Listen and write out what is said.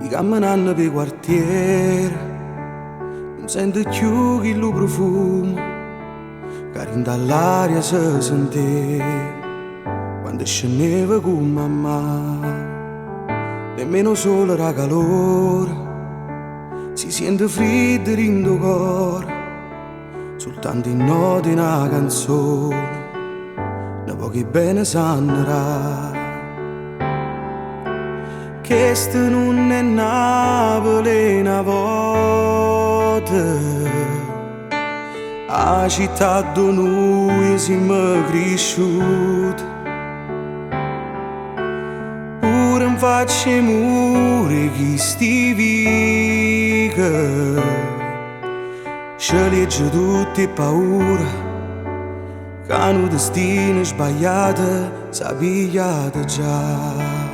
camminando per quartiere, non sento più che lo profumo che rinda all'aria si sente quando scendeva con mamma. Nemmeno solo la calore, si sente freddo in tuo cuore, soltanto in note una canzone, ne pochi bene sanno. Che sta non è Napoli una volta, la città dove noi siamo cresciuti. Pure in faccia i muri chi sti vica, scegliege tutte paura, che hanno destino sbagliato, s'ha pigliato già.